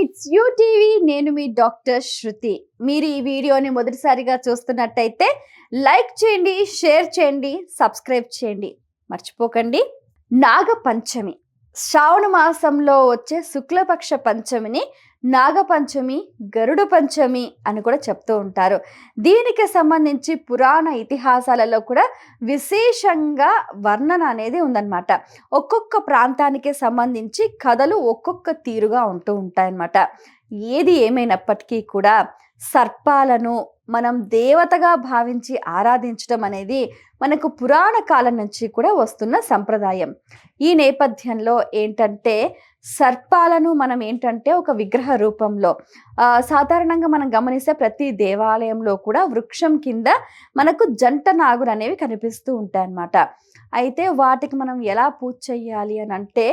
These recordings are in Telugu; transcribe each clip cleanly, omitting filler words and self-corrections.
It's you TV. నేను మీ డాక్టర్ శృతి. మీరు ఈ వీడియోని మొదటిసారిగా చూస్తున్నట్టయితే లైక్ చేయండి, షేర్ చేయండి, సబ్స్క్రైబ్ చేయండి. మర్చిపోకండి. నాగపంచమి శ్రావణ మాసంలో వచ్చే శుక్లపక్ష పంచమిని నాగపంచమి, గరుడ పంచమి అని కూడా చెప్తూ ఉంటారు. దీనికి సంబంధించి పురాణ ఇతిహాసాలలో కూడా విశేషంగా వర్ణన అనేది ఉందన్నమాట. ఒక్కొక్క ప్రాంతానికి సంబంధించి కథలు ఒక్కొక్క తీరుగా ఉంటూ ఉంటాయన్నమాట. ఏది ఏమైనప్పటికీ కూడా సర్పాలను మనం దేవతగా భావించి ఆరాధించడం అనేది మనకు పురాణ కాలం నుంచి కూడా వస్తున్న సంప్రదాయం. ఈ నేపథ్యంలో ఏంటంటే సర్పాలను మనం ఏంటంటే ఒక విగ్రహ రూపంలో సాధారణంగా మనం గమనిస్తే ప్రతి దేవాలయంలో కూడా వృక్షం కింద మనకు జంట నాగులు అనేవి కనిపిస్తూ ఉంటాయి అన్నమాట. అయితే వాటికి మనం ఎలా పూజ చేయాలి అని అంటే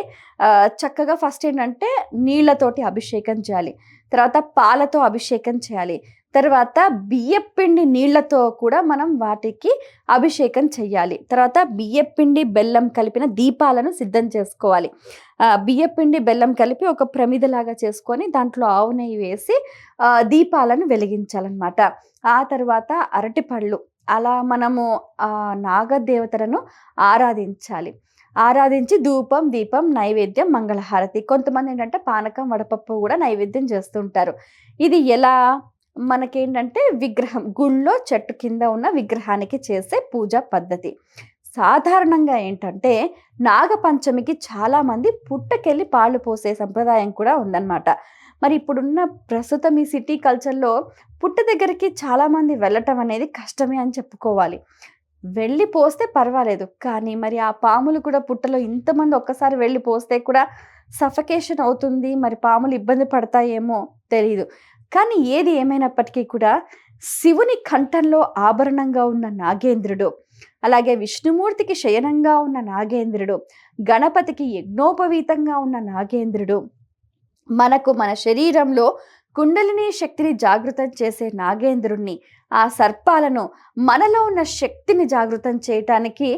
చక్కగా ఫస్ట్ ఏంటంటే నీళ్ళతోటి అభిషేకం చేయాలి, తర్వాత పాలతో అభిషేకం చేయాలి, తర్వాత బియ్యపిండి నీళ్లతో కూడా మనం వాటికి అభిషేకం చెయ్యాలి. తర్వాత బియ్యపిండి బెల్లం కలిపిన దీపాలను సిద్ధం చేసుకోవాలి. బియ్యపిండి బెల్లం కలిపి ఒక ప్రమిదలాగా చేసుకొని దాంట్లో ఆవు నెయ్యి వేసి దీపాలను వెలిగించాలన్నమాట. ఆ తర్వాత అరటిపళ్ళు, అలా మనము నాగదేవతలను ఆరాధించాలి. ఆరాధించి ధూపం, దీపం, నైవేద్యం, మంగళహారతి. కొంతమంది ఏంటంటే పానకం, వడపప్పు కూడా నైవేద్యం చేస్తుంటారు. ఇది ఎలా మనకేంటంటే విగ్రహం గుళ్ళో చెట్టు కింద ఉన్న విగ్రహానికి చేసే పూజా పద్ధతి. సాధారణంగా ఏంటంటే నాగపంచమికి చాలామంది పుట్టకెళ్ళి పాలు పోసే సంప్రదాయం కూడా ఉందన్నమాట. మరి ఇప్పుడున్న ప్రస్తుతం ఈ సిటీ కల్చర్లో పుట్ట దగ్గరికి చాలామంది వెళ్ళటం అనేది కష్టమే అని చెప్పుకోవాలి. వెళ్ళి పోస్తే పర్వాలేదు, కానీ మరి ఆ పాములు కూడా పుట్టలో ఇంతమంది ఒక్కసారి వెళ్ళి పోస్తే కూడా సఫకేషన్ అవుతుంది, మరి పాములు ఇబ్బంది పడతాయేమో తెలీదు. కానీ ఏది ఏమైనప్పటికీ కూడా శివుని కంఠంలో ఆభరణంగా ఉన్న నాగేంద్రుడు, అలాగే విష్ణుమూర్తికి శయనంగా ఉన్న నాగేంద్రుడు, గణపతికి యజ్ఞోపవీతంగా ఉన్న నాగేంద్రుడు, మనకు మన శరీరంలో కుండలిని శక్తిని జాగృతం చేసే నాగేంద్రుణ్ణి, ఆ సర్పాలను మనలో ఉన్న శక్తిని జాగృతం చేయటానికి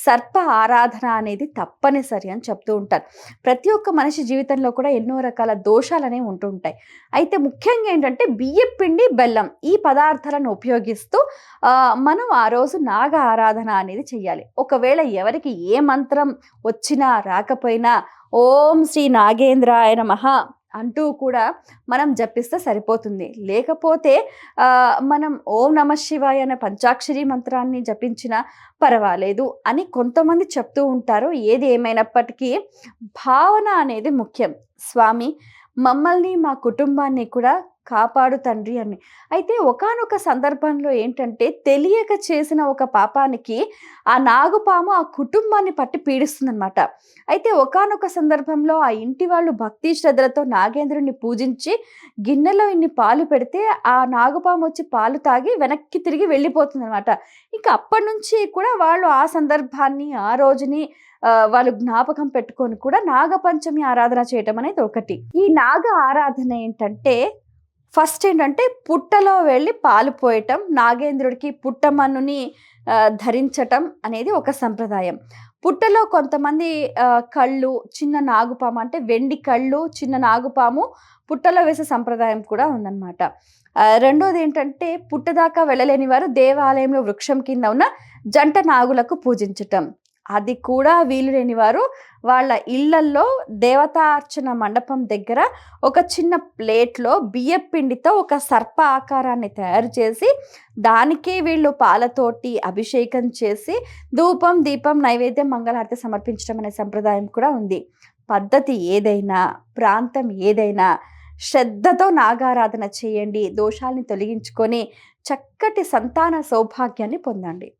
సర్ప ఆరాధన అనేది తప్పనిసరి అని చెప్తూ ఉంటారు. ప్రతి ఒక్క మనిషి జీవితంలో కూడా ఎన్నో రకాల దోషాలు అనేవి ఉంటూ ఉంటాయి. అయితే ముఖ్యంగా ఏంటంటే బియ్యపిండి, బెల్లం ఈ పదార్థాలను ఉపయోగిస్తూ మనం ఆ రోజు నాగ ఆరాధన అనేది చెయ్యాలి. ఒకవేళ ఎవరికి ఏ మంత్రం వచ్చినా రాకపోయినా ఓం శ్రీ నాగేంద్రాయ నమః అంటూ కూడా మనం జపిస్తే సరిపోతుంది. లేకపోతే మనం ఓం నమ శివాయ అనే పంచాక్షరి మంత్రాన్ని జపించినా పర్వాలేదు అని కొంతమంది చెప్తూ ఉంటారు. ఏది ఏమైనప్పటికీ భావన అనేది ముఖ్యం. స్వామి మమ్మల్ని, మా కుటుంబాన్ని కూడా కాపాడు తండ్రి అని. అయితే ఒకానొక సందర్భంలో ఏంటంటే తెలియక చేసిన ఒక పాపానికి ఆ నాగుపాము ఆ కుటుంబాన్ని పట్టి పీడిస్తుందన్నమాట. అయితే ఒకానొక సందర్భంలో ఆ ఇంటి వాళ్ళు భక్తి శ్రద్ధలతో నాగేంద్రుని పూజించి గిన్నెలో ఇన్ని పాలు పెడితే ఆ నాగుపాము వచ్చి పాలు తాగి వెనక్కి తిరిగి వెళ్ళిపోతుందన్నమాట. ఇంకా అప్పటి నుంచి కూడా వాళ్ళు ఆ సందర్భాన్ని, ఆ రోజుని వాళ్ళు జ్ఞాపకం పెట్టుకొని కూడా నాగపంచమి ఆరాధన చేయటం అనేది ఒకటి. ఈ నాగ ఆరాధన ఏంటంటే ఫస్ట్ ఏంటంటే పుట్టలో వెళ్ళి పాలు పోయటం, నాగేంద్రుడికి పుట్టమన్నుని ధరించటం అనేది ఒక సంప్రదాయం. పుట్టలో కొంతమంది కళ్ళు, చిన్న నాగుపాము అంటే వెండి కళ్ళు, చిన్న నాగుపాము పుట్టలో వేసే సంప్రదాయం కూడా ఉందన్నమాట. రెండోది ఏంటంటే పుట్ట దాకా వెళ్ళలేని వారు దేవాలయంలో వృక్షం కింద ఉన్న జంట నాగులకు పూజించటం. అది కూడా వీలు లేని వారు వాళ్ళ ఇళ్లల్లో దేవతార్చన మండపం దగ్గర ఒక చిన్న ప్లేట్లో బియ్యపిండితో ఒక సర్ప ఆకారాన్ని తయారు చేసి దానికే వీళ్ళు పాలతోటి అభిషేకం చేసి ధూపం, దీపం, నైవేద్యం, మంగళహారతి సమర్పించడం అనే సంప్రదాయం కూడా ఉంది. పద్ధతి ఏదైనా, ప్రాంతం ఏదైనా శ్రద్ధతో నాగారాధన చేయండి. దోషాల్ని తొలగించుకొని చక్కటి సంతాన సౌభాగ్యాన్ని పొందండి.